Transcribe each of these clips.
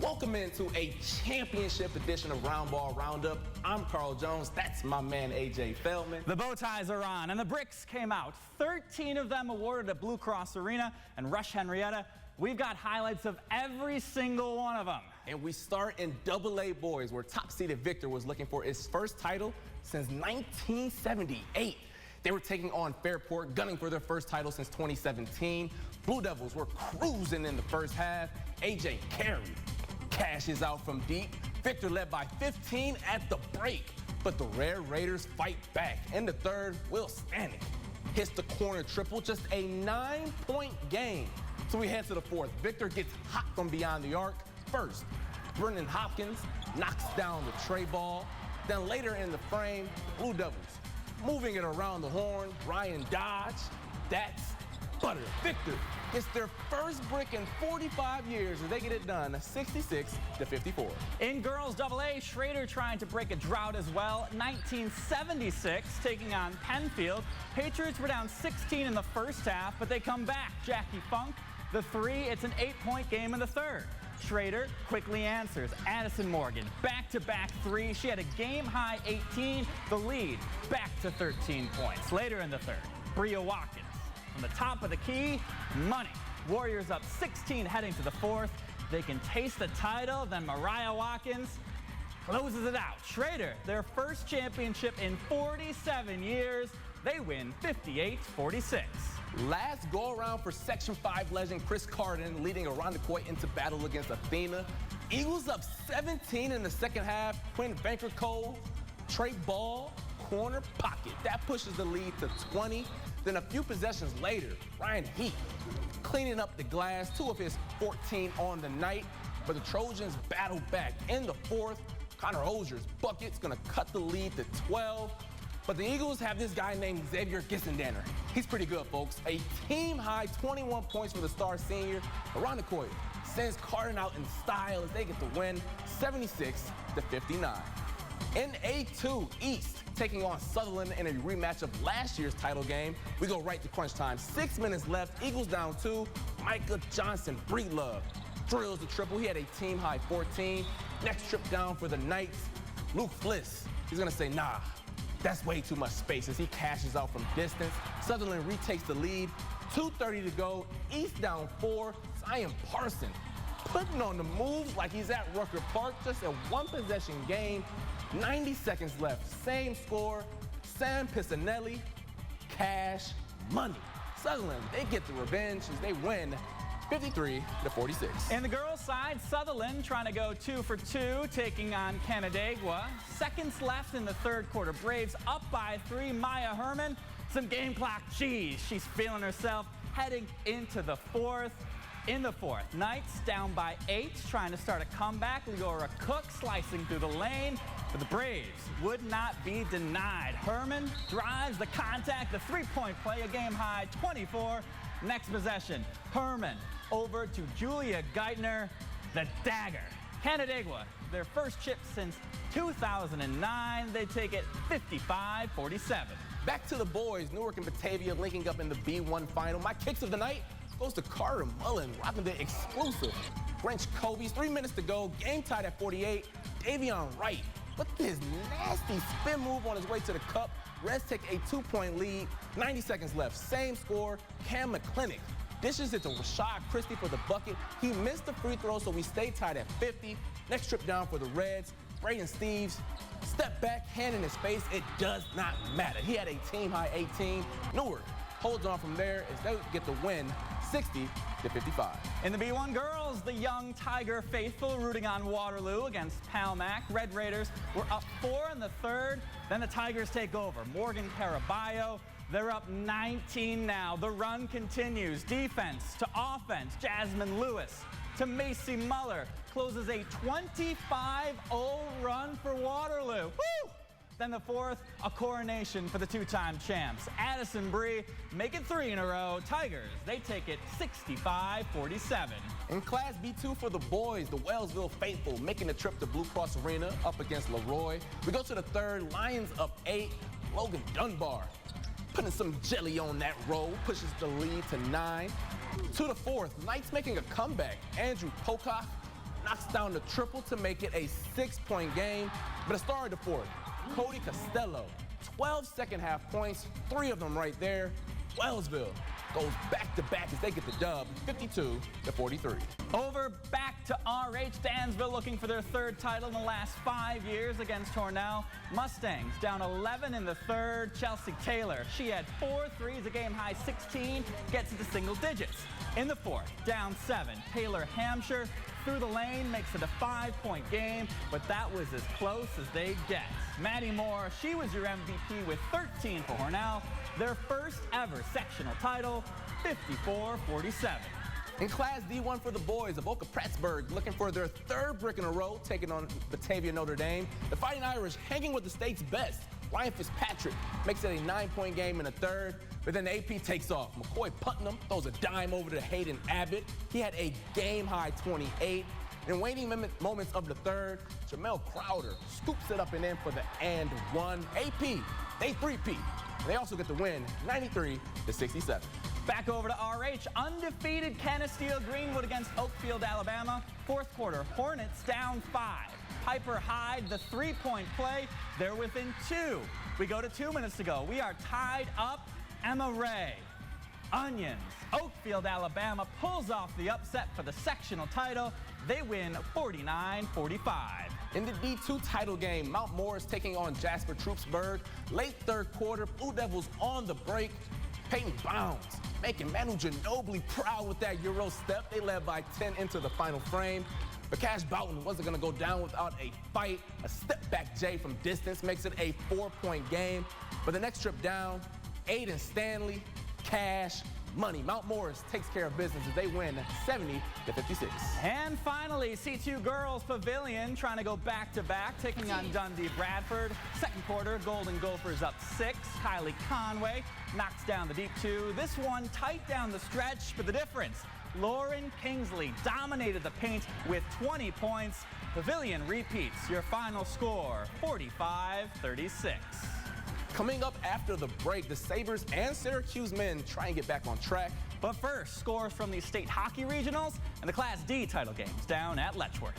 Welcome into a championship edition of Roundball Roundup. I'm Carl Jones. That's my man, AJ Feldman. The bow ties are on, and the bricks came out. 13 of them awarded at Blue Cross Arena and Rush Henrietta. We've got highlights of every single one of them. And we start in AA boys, where top-seeded Victor was looking for his first title since 1978. They were taking on FAIRPORT, gunning for their first title since 2017. Blue Devils were cruising in the first half. AJ carried. Cashes out from deep. Victor led by 15 at the break, but the Red Raiders fight back. In the third, Will Stanek hits the corner triple, just a 9-point game. So we head to the fourth. Victor gets hot from beyond the arc. First, Brendan Hopkins knocks down the tray ball. Then later in the frame, Blue Devils moving it around the horn. Ryan Dodge, that's butter. Victor gets their first brick in 45 years as they get it done, 66-54. In girls AA, Schrader trying to break a drought as well. 1976 taking on Penfield. Patriots were down 16 in the first half, but they come back. Jackie Funk, the three, it's an 8-point game in the third. Schrader quickly answers. Addison Morgan, back-to-back three. She had a game-high 18. The lead back to 13 points. Later in the third, Bria Watkins from the top of the key, money. Warriors up 16 heading to the fourth. They can taste the title, then Mariah Watkins closes it out. Schrader, their first championship in 47 years. They win 58-46. Last go-around for Section 5 legend Chris Carden, leading IRONDEQUOIT into battle against ATHENA. Eagles up 17 in the second half. Quinn Banker-Cole, Trey Ball, corner pocket. That pushes the lead to 20. Then a few possessions later, Ryan Heath cleaning up the glass, 2 of his 14 on the night. But the Trojans battle back. In the fourth, Connor Ozier's bucket's gonna cut the lead to 12. But the Eagles have this guy named Xavier Gissendaner. He's pretty good, folks. A team-high 21 points for the star senior. IRONDEQUOIT sends Carden out in style as they get the win, 76-59. In A2 East, taking on Sutherland in a rematch of last year's title game. We go right to crunch time. 6 minutes left. Eagles down 2. Micah Johnson, Breedlove, drills the triple. He had a team-high 14. Next trip down for the Knights, Luke Fliss. He's going to say, nah. That's way too much space as he cashes out from distance. Sutherland retakes the lead. 2:30 to go. East down 4. Zion Parson putting on the moves like he's at Rucker Park. Just a one-possession game. 90 seconds left. Same score. Sam Piscinelli, cash money. Sutherland, they get the revenge as they win 53-46. In the girls' side, Sutherland trying to go 2 for 2, taking on Canandaigua. Seconds left in the third quarter. Braves up by 3. Maya Herman, some game clock cheese. She's feeling herself heading into the fourth. In the fourth, Knights down by 8, trying to start a comeback. Leora Cook slicing through the lane, but the Braves would not be denied. Herman drives the contact, the three-point play, a game-high 24. Next possession, Herman over to Julia Geithner, the dagger. Canandaigua, their first chip since 2009. They take it 55-47. Back to the boys. Newark and Batavia linking up in the B1 final. My kicks of the night goes to Carter Mullen, rocking the exclusive French Kobe's. 3 minutes to go. Game tied at 48. Davion Wright with his nasty spin move on his way to the cup. Reds take a 2-point lead. 90 seconds left. Same score. Cam McClintock dishes it to Rashad Christie for the bucket. He missed the free throw, so we stay tied at 50. Next trip down for the Reds. Braden Steves, step back, hand in his face. It does not matter. He had a team-high 18. Newark holds on from there as they get the win, 60-55. In the B1 girls, the young Tiger faithful rooting on Waterloo against Palmac. Red Raiders were up 4 in the third. Then the Tigers take over. Morgan Caraballo, they're up 19 now. The run continues. Defense to offense. Jasmine Lewis to Macy Muller. Closes a 25-0 run for Waterloo. Woo! Then the fourth, a coronation for the two-time champs. Addison Bree make it 3 in a row. Tigers, they take it 65-47. In Class B2 for the boys, the Wellsville faithful making the trip to Blue Cross Arena up against Leroy. We go to the third, Lions up 8. Logan Dunbar putting some jelly on that roll, pushes the lead to 9. To the fourth, Knights making a comeback. Andrew Pocock knocks down the triple to make it a 6-point game. But it started the fourth. Cody Costello, 12 second-half points, 3 of them right there. Wellsville goes back-to-back as they get the dub, 52-43. Over back to RH, Dansville looking for their 3rd title in the last 5 years against Hornell. Mustangs down 11 in the 3rd. Chelsea Taylor, she had 4 threes, a game-high 16, gets into single digits. In the 4th, down 7, Taylor Hampshire through the lane, makes it a 5-point game, but that was as close as they get. Maddie Moore, she was your MVP with 13 for Hornell. Their first ever sectional title, 54-47. In Class D1 for the boys, Avoca Prattsburg looking for their 3rd brick in a row, taking on Batavia Notre Dame. The Fighting Irish hanging with the state's best. Ryan Fitzpatrick makes it a 9-point game in the 3rd, but then the AP takes off. McCoy Putnam throws a dime over to Hayden Abbott. He had a game-high 28. In waning moments of the 3rd, Jamel Crowder scoops it up and in for the and 1. AP, they 3-peat. They also get the win, 93-67. Back over to RH, undefeated Canisteo Greenwood against Oakfield, Alabama. 4th quarter, Hornets down 5. Piper Hyde, the 3-point play, they're within 2. We go to 2 minutes to go. We are tied up. Emma Ray, Onions, Oakfield, Alabama pulls off the upset for the sectional title. They win 49-45. In the D2 title game, Mount Morris taking on Jasper Troopsburg. Late 3rd quarter, Blue Devils on the break. Peyton Bounds making Manu Ginobili proud with that Euro step. They led by 10 into the final frame. But Cash Boughton wasn't going to go down without a fight. A step-back J from distance makes it a 4-point game. But the next trip down, Aiden Stanley, Cash, money. Mount Morris takes care of business as they win 70-56. And finally, C2 Girls Pavilion trying to go back-to-back, taking on Dundee Bradford. 2nd quarter, Golden Gophers up 6. Kylie Conway knocks down the deep 2. This one tight down the stretch, but the difference, Lauren Kingsley dominated the paint with 20 points. Pavilion repeats your final score, 45-36. Coming up after the break, the Sabres and Syracuse men try and get back on track. But first, scores from the state hockey regionals and the Class D title games down at Letchworth.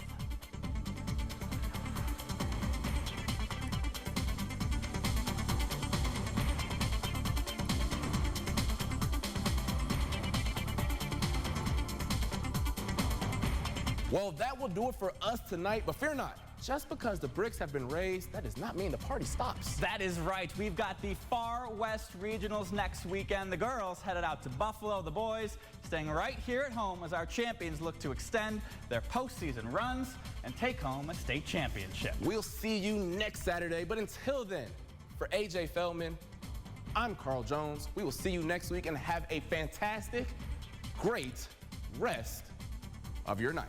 Well, that will do it for us tonight, but fear not. Just because the bricks have been raised, that does not mean the party stops. That is right. We've got the Far West Regionals next weekend. The girls headed out to Buffalo. The boys staying right here at home as our champions look to extend their postseason runs and take home a state championship. We'll see you next Saturday, but until then, for AJ Feldman, I'm Carl Jones. We will see you next week and have a fantastic, great rest of your night.